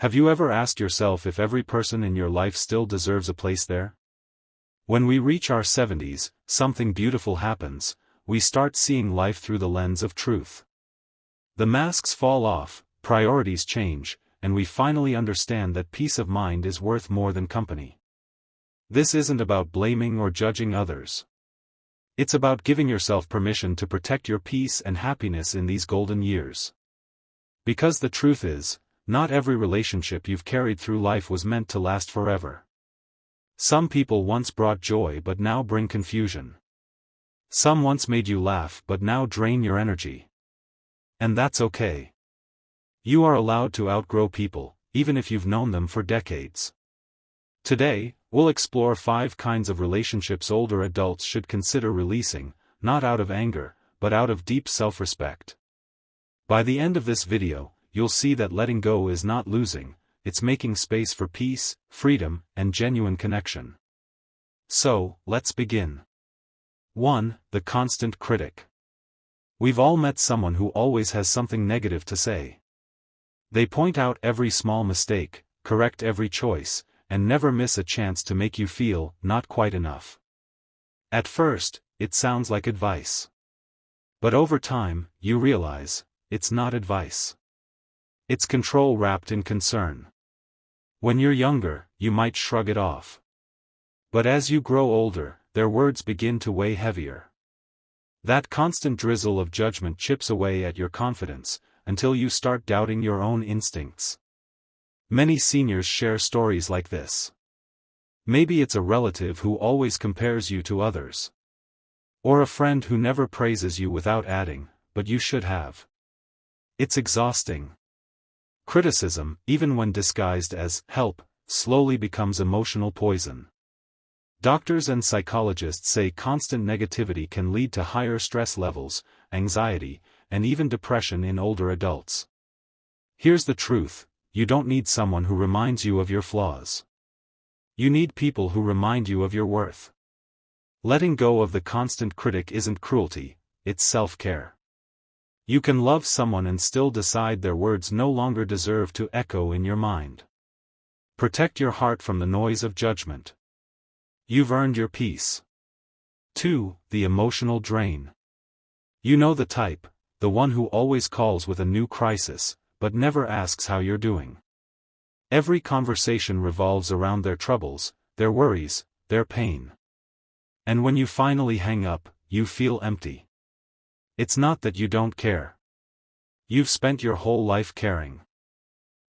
Have you ever asked yourself if every person in your life still deserves a place there? When we reach our 70s, something beautiful happens. We start seeing life through the lens of truth. The masks fall off, priorities change, and we finally understand that peace of mind is worth more than company. This isn't about blaming or judging others. It's about giving yourself permission to protect your peace and happiness in these golden years. Because the truth is, not every relationship you've carried through life was meant to last forever. Some people once brought joy but now bring confusion. Some once made you laugh but now drain your energy. And that's okay. You are allowed to outgrow people, even if you've known them for decades. Today, we'll explore 5 kinds of relationships older adults should consider releasing, not out of anger, but out of deep self-respect. By the end of this video, you'll see that letting go is not losing, it's making space for peace, freedom, and genuine connection. So, let's begin. 1. The constant critic. We've all met someone who always has something negative to say. They point out every small mistake, correct every choice, and never miss a chance to make you feel not quite enough. At first, it sounds like advice. But over time, you realize, it's not advice. It's control wrapped in concern. When you're younger, you might shrug it off. But as you grow older, their words begin to weigh heavier. That constant drizzle of judgment chips away at your confidence, until you start doubting your own instincts. Many seniors share stories like this. Maybe it's a relative who always compares you to others. Or a friend who never praises you without adding, "But you should have." It's exhausting. Criticism, even when disguised as help, slowly becomes emotional poison. Doctors and psychologists say constant negativity can lead to higher stress levels, anxiety, and even depression in older adults. Here's the truth. You don't need someone who reminds you of your flaws. You need people who remind you of your worth. Letting go of the constant critic isn't cruelty, it's self-care. You can love someone and still decide their words no longer deserve to echo in your mind. Protect your heart from the noise of judgment. You've earned your peace. 2. The emotional drain. You know the type, the one who always calls with a new crisis, but never asks how you're doing. Every conversation revolves around their troubles, their worries, their pain. And when you finally hang up, you feel empty. It's not that you don't care. You've spent your whole life caring.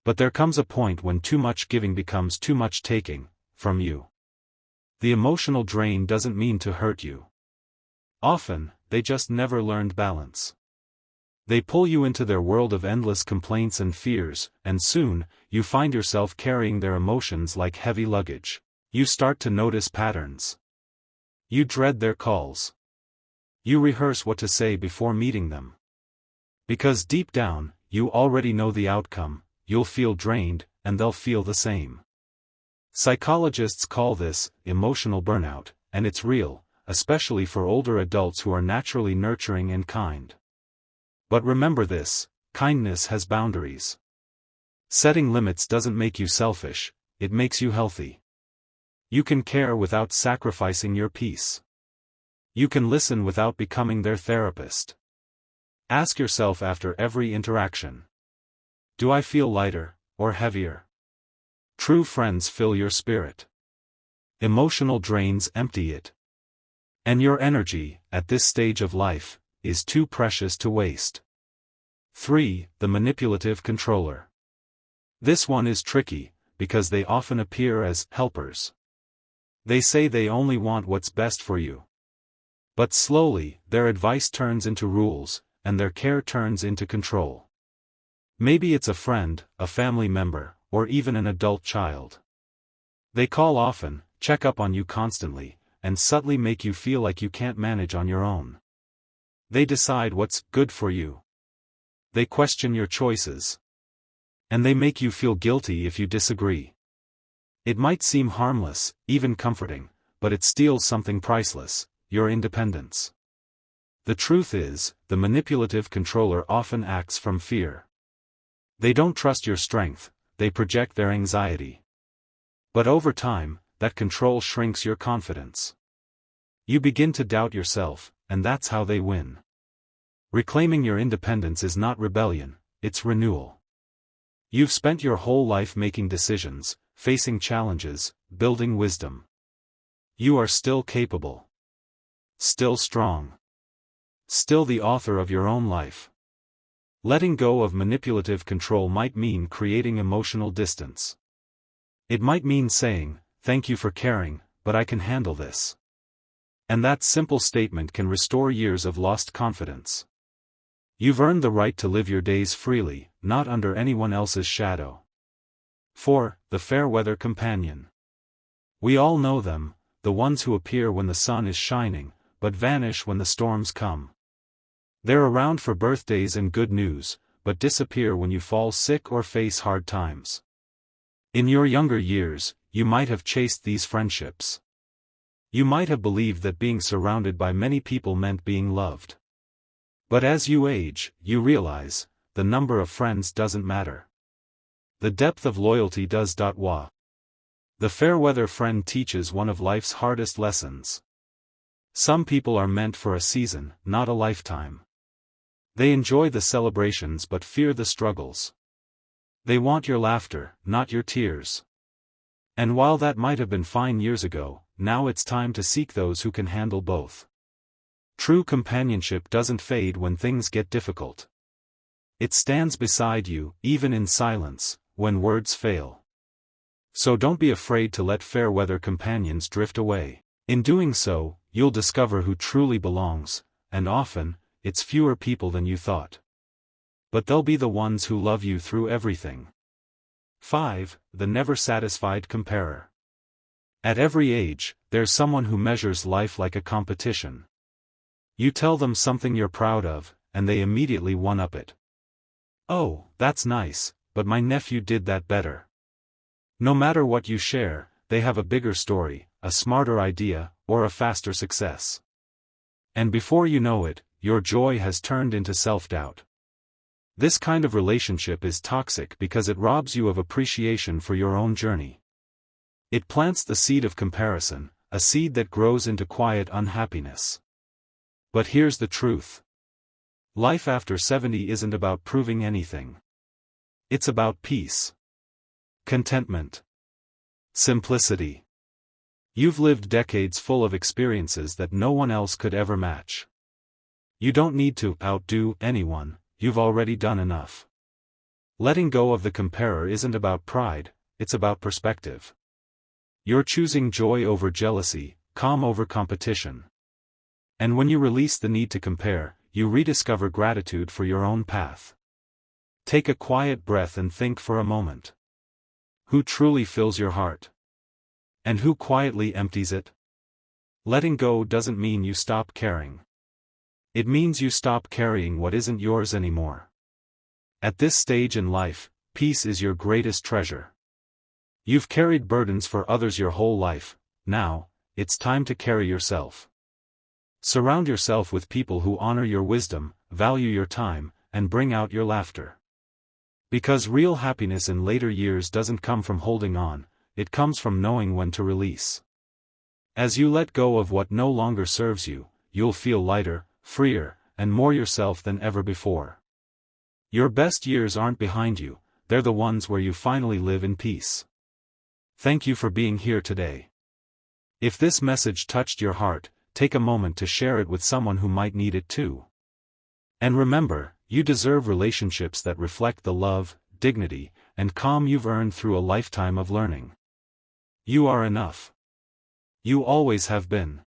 But there comes a point when too much giving becomes too much taking, from you. The emotional drain doesn't mean to hurt you. Often, they just never learned balance. They pull you into their world of endless complaints and fears, and soon, you find yourself carrying their emotions like heavy luggage. You start to notice patterns. You dread their calls. You rehearse what to say before meeting them. Because deep down, you already know the outcome, you'll feel drained, and they'll feel the same. Psychologists call this emotional burnout, and it's real, especially for older adults who are naturally nurturing and kind. But remember this, kindness has boundaries. Setting limits doesn't make you selfish, it makes you healthy. You can care without sacrificing your peace. You can listen without becoming their therapist. Ask yourself after every interaction. Do I feel lighter, or heavier? True friends fill your spirit. Emotional drains empty it. And your energy, at this stage of life, is too precious to waste. 3. The manipulative controller. This one is tricky, because they often appear as helpers. They say they only want what's best for you. But slowly, their advice turns into rules, and their care turns into control. Maybe it's a friend, a family member, or even an adult child. They call often, check up on you constantly, and subtly make you feel like you can't manage on your own. They decide what's good for you. They question your choices. And they make you feel guilty if you disagree. It might seem harmless, even comforting, but it steals something priceless, your independence. The truth is, the manipulative controller often acts from fear. They don't trust your strength, they project their anxiety. But over time, that control shrinks your confidence. You begin to doubt yourself, and that's how they win. Reclaiming your independence is not rebellion, it's renewal. You've spent your whole life making decisions, facing challenges, building wisdom. You are still capable. Still strong. Still the author of your own life. Letting go of manipulative control might mean creating emotional distance. It might mean saying, "Thank you for caring, but I can handle this." And that simple statement can restore years of lost confidence. You've earned the right to live your days freely, not under anyone else's shadow. 4. The fair-weather companion. We all know them, the ones who appear when the sun is shining, but vanish when the storms come. They're around for birthdays and good news, but disappear when you fall sick or face hard times. In your younger years, you might have chased these friendships. You might have believed that being surrounded by many people meant being loved. But as you age, you realize, the number of friends doesn't matter. The depth of loyalty does. The fair-weather friend teaches one of life's hardest lessons. Some people are meant for a season, not a lifetime. They enjoy the celebrations but fear the struggles. They want your laughter, not your tears. And while that might have been fine years ago, now it's time to seek those who can handle both. True companionship doesn't fade when things get difficult. It stands beside you, even in silence, when words fail. So don't be afraid to let fair-weather companions drift away. In doing so, you'll discover who truly belongs, and often, it's fewer people than you thought. But they'll be the ones who love you through everything. 5. The never-satisfied comparer. At every age, there's someone who measures life like a competition. You tell them something you're proud of, and they immediately one-up it. "Oh, that's nice, but my nephew did that better." No matter what you share, they have a bigger story, a smarter idea, or a faster success. And before you know it, your joy has turned into self-doubt. This kind of relationship is toxic because it robs you of appreciation for your own journey. It plants the seed of comparison, a seed that grows into quiet unhappiness. But here's the truth. Life after 70 isn't about proving anything. It's about peace. Contentment. Simplicity. You've lived decades full of experiences that no one else could ever match. You don't need to outdo anyone, you've already done enough. Letting go of the comparer isn't about pride, it's about perspective. You're choosing joy over jealousy, calm over competition. And when you release the need to compare, you rediscover gratitude for your own path. Take a quiet breath and think for a moment. Who truly fills your heart? And who quietly empties it? Letting go doesn't mean you stop caring. It means you stop carrying what isn't yours anymore. At this stage in life, peace is your greatest treasure. You've carried burdens for others your whole life, now, it's time to carry yourself. Surround yourself with people who honor your wisdom, value your time, and bring out your laughter. Because real happiness in later years doesn't come from holding on, it comes from knowing when to release. As you let go of what no longer serves you, you'll feel lighter, freer, and more yourself than ever before. Your best years aren't behind you, they're the ones where you finally live in peace. Thank you for being here today. If this message touched your heart, take a moment to share it with someone who might need it too. And remember, you deserve relationships that reflect the love, dignity, and calm you've earned through a lifetime of learning. You are enough. You always have been.